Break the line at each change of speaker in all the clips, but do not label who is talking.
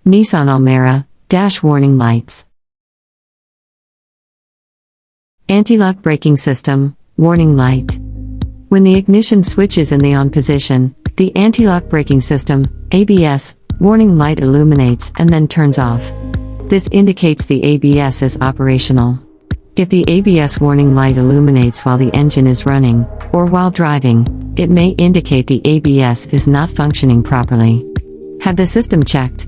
Nissan ALMERA, dash warning lights. Anti-lock braking system, warning light. When the ignition switch is in the on position, the anti-lock braking system, ABS, warning light illuminates and then turns off. This indicates the ABS is operational. If the ABS warning light illuminates while the engine is running, or while driving, it may indicate the ABS is not functioning properly. Have the system checked.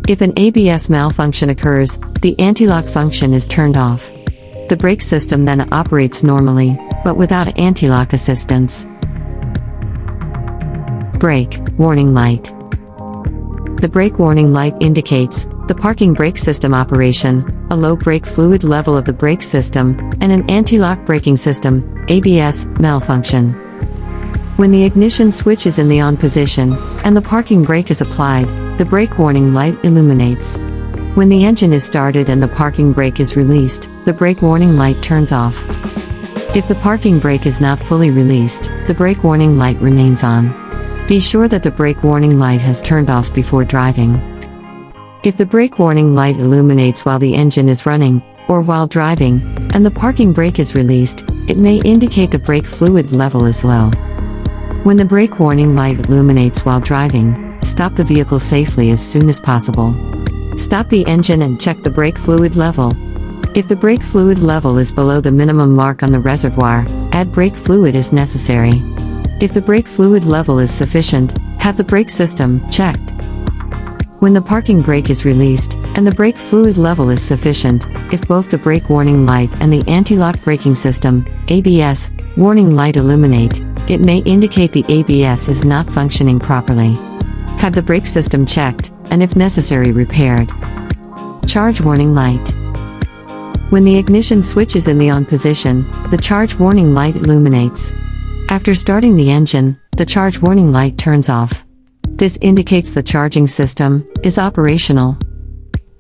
If an ABS malfunction occurs, the anti-lock function is turned off. The brake system then operates normally, but without anti-lock assistance. Brake warning light. The brake warning light indicates the parking brake system operation, a low brake fluid level of the brake system, and an anti-lock braking system, ABS, malfunction. When the ignition switch is in the on position, and the parking brake is applied, the brake warning light illuminates. When the engine is started and the parking brake is released, the brake warning light turns off. If the parking brake is not fully released, the brake warning light remains on. Be sure that the brake warning light has turned off before driving. If the brake warning light illuminates while the engine is running, or while driving, and the parking brake is released, it may indicate the brake fluid level is low. When the brake warning light illuminates while driving, stop the vehicle safely as soon as possible. Stop the engine and check the brake fluid level. If the brake fluid level is below the minimum mark on the reservoir, add brake fluid as necessary. If the brake fluid level is sufficient, have the brake system checked. When the parking brake is released, and the brake fluid level is sufficient, if both the brake warning light and the anti-lock braking system, ABS, warning light illuminate, it may indicate the ABS is not functioning properly. Have the brake system checked, and if necessary repaired. Charge warning light. When the ignition switch is in the on position, the charge warning light illuminates. After starting the engine, the charge warning light turns off. This indicates the charging system is operational.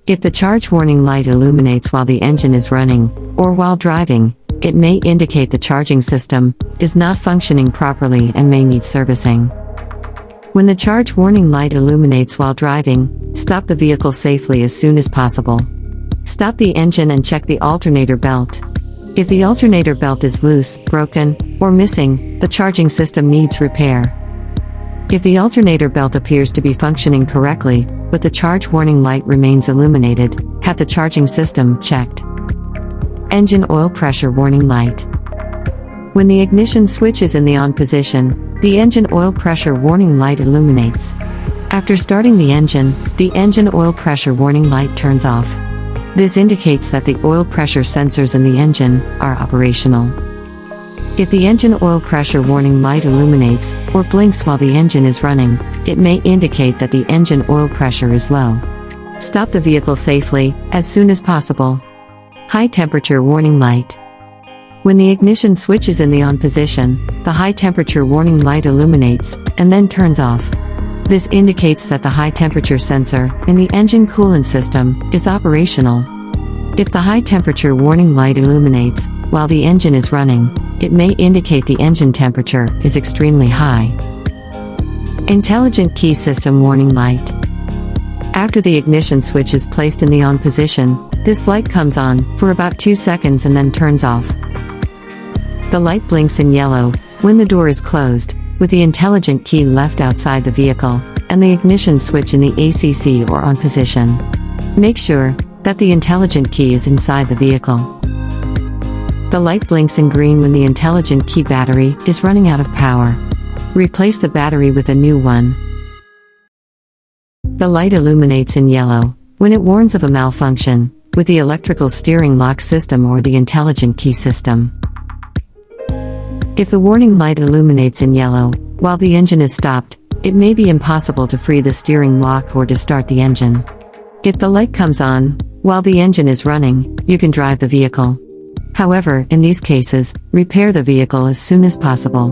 If the charge warning light illuminates while the engine is running, or while driving, it may indicate the charging system is not functioning properly and may need servicing. When the charge warning light illuminates while driving, stop the vehicle safely as soon as possible. Stop the engine and check the alternator belt. If the alternator belt is loose, broken, or missing, the charging system needs repair. If the alternator belt appears to be functioning correctly, but the charge warning light remains illuminated, have the charging system checked. Engine oil pressure warning light. When the ignition switch is in the on position, the engine oil pressure warning light illuminates. After starting the engine oil pressure warning light turns off. This indicates that the oil pressure sensors in the engine are operational. If the engine oil pressure warning light illuminates or blinks while the engine is running, it may indicate that the engine oil pressure is low. Stop the vehicle safely as soon as possible. High temperature warning light. When the ignition switch is in the on position, the high temperature warning light illuminates and then turns off. This indicates that the high temperature sensor in the engine coolant system is operational. If the high temperature warning light illuminates while the engine is running, it may indicate the engine temperature is extremely high. Intelligent key system warning light. After the ignition switch is placed in the on position, this light comes on for about 2 seconds and then turns off. The light blinks in yellow when the door is closed, with the intelligent key left outside the vehicle, and the ignition switch in the ACC or on position. Make sure that the intelligent key is inside the vehicle. The light blinks in green when the intelligent key battery is running out of power. Replace the battery with a new one. The light illuminates in yellow when it warns of a malfunction with the electrical steering lock system or the intelligent key system. If the warning light illuminates in yellow while the engine is stopped, it may be impossible to free the steering lock or to start the engine. If the light comes on while the engine is running, you can drive the vehicle. However, in these cases, repair the vehicle as soon as possible.